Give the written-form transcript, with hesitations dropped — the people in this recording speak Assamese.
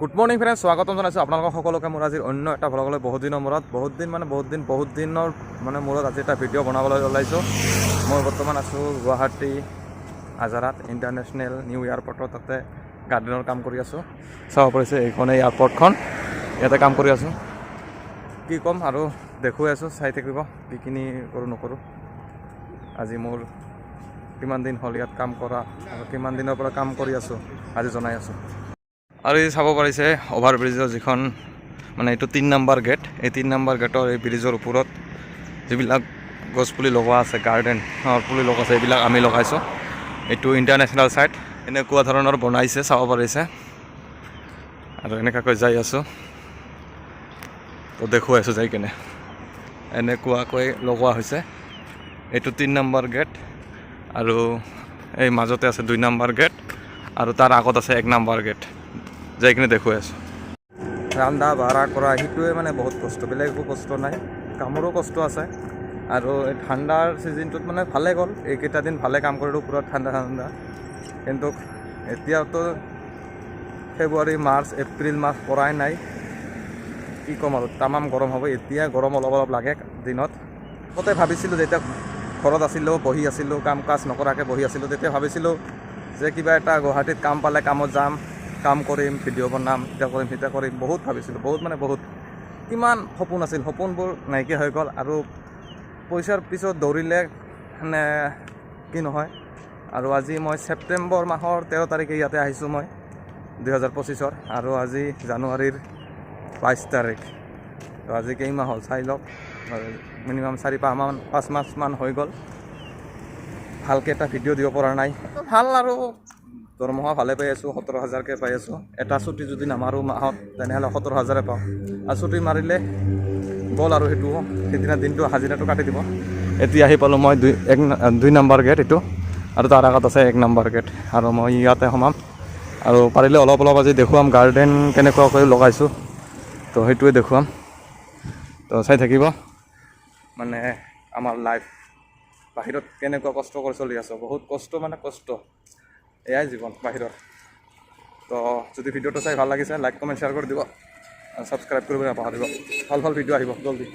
গুড মৰ্নিং ফ্ৰেণ্ডছ, স্বাগতম জনাইছোঁ আপোনালোকক সকলোকে। মোৰ আজিৰ অন্য এটা ভ্লগলৈ বহুত দিনৰ মূৰত আজি এটা ভিডিঅ' বনাবলৈ ওলাইছোঁ। মই বৰ্তমান আছোঁ গুৱাহাটী আজাৰাত ইণ্টাৰনেশ্যনেল নিউ এয়াৰপৰ্টৰ তাতে গাৰ্ডেনৰ কাম কৰি আছোঁ। চাব পাৰিছে এইখনেই এয়াৰপৰ্টখন, ইয়াতে কাম কৰি আছোঁ। কি ক'ম আৰু দেখুৱাই আছোঁ, চাই থাকিব কিখিনি কৰোঁ নকৰোঁ। আজি মোৰ কিমান দিন হ'ল ইয়াত কাম কৰা আৰু কিমান দিনৰ পৰা কাম কৰি আছোঁ আজি জনাই আছোঁ। আৰু এই চাব পাৰিছে অভাৰ ব্ৰিজৰ যিখন এইটো 3 নম্বৰ গেট, এই 3 নম্বৰ গেটৰ এই ব্ৰিজৰ ওপৰত যিবিলাক গছপুলি লগোৱা আছে, গাৰ্ডেনৰ পুলি লগোৱা আছে, এইবিলাক আমি লগাইছোঁ। এইটো ইণ্টাৰনেশ্যনেল ছাইট, এনেকুৱা ধৰণৰ বনাইছে, চাব পাৰিছে। আৰু এনেকুৱাকৈ যাই আছোঁ, তো দেখুৱাই আছোঁ যাই কেনে এনেকুৱাকৈ লগোৱা হৈছে। এইটো 3 নম্বৰ গেট আৰু এই মাজতে আছে 2 নম্বৰ গেট আৰু তাৰ আগত আছে 1 নম্বৰ গেট। যাই কিনে দেখুৱাই আছোঁ। ৰান্ধা বাঢ়া কৰা সেইটোৱে বহুত কষ্ট, বেলেগ একো কষ্ট নাই। কামৰো কষ্ট আছে। আৰু এই ঠাণ্ডাৰ ছিজনটোত ভালে গ'ল, এইকেইটা দিন ভালে কাম কৰিলোঁ, পুৰা ঠাণ্ডা। কিন্তু এতিয়াতো ফেব্ৰুৱাৰী, মাৰ্চ, এপ্ৰিল মাহ পৰাই নাই। কি ক'ম আৰু, তামাম গৰম হ'ব। এতিয়া গৰম অলপ লাগে দিনত। আগতে ভাবিছিলোঁ, যেতিয়া ঘৰত আছিলোঁ, বহি আছিলোঁ, কাম কাজ নকৰাকৈ বহি আছিলোঁ, তেতিয়া ভাবিছিলোঁ যে কিবা এটা গুৱাহাটীত কাম পালে কামত যাম, কাম কৰিম, ভিডিঅ' বনাম, এতিয়া কৰিম বহুত ভাবিছিলোঁ। বহুত কিমান সপোন আছিল, সপোনবোৰ নাইকিয়া হৈ গ'ল। আৰু পইচাৰ পিছত দৌৰিলে কি নহয়। আৰু আজি মই ছেপ্টেম্বৰ মাহৰ 13 তাৰিখে ইয়াতে আহিছোঁ মই 2025-ৰ, আৰু আজি জানুৱাৰীৰ 22 তাৰিখ। তো আজি কেইমাহ হ'ল চাই লওক, মিনিমাম 4-5 মাহমান হৈ গ'ল। ভালকৈ এটা ভিডিঅ' দিব পৰা নাই। ভাল আৰু দৰমহা ভালে পাই আছোঁ, 17,000কৈ পাই আছোঁ। এটা ছুটি যদি নামাৰোঁ মাহত, তেনেহ'লে 17,000 পাওঁ। আৰু ছুটি মাৰিলে গ'ল আৰু সেইদিনা দিনটো হাজিৰাটো কাটি দিব। এতিয়া আহি পালোঁ মই 2 নম্বৰ গেট এইটো, আৰু তাৰ আগত আছে 1 নম্বৰ গেট। আৰু মই ইয়াতে সোমাম আৰু পাৰিলে অলপ আজি দেখুৱাম গাৰ্ডেন কেনেকুৱাকৈ লগাইছোঁ, তো সেইটোৱে দেখুৱাম। তো চাই থাকিব। আমাৰ লাইফ বাহিৰত কেনেকুৱা কষ্ট কৰি চলি আছোঁ। বহুত কষ্ট, কষ্ট। এয়াই জীৱন বাহিৰত। তো যদি ভিডিঅ'টো চাই ভাল লাগিছে, লাইক কমেণ্ট শ্বেয়াৰ কৰি দিব, ছাবস্ক্ৰাইব কৰিব নাপাহৰিব। ভাল ভিডিঅ' আহিব জল্দি।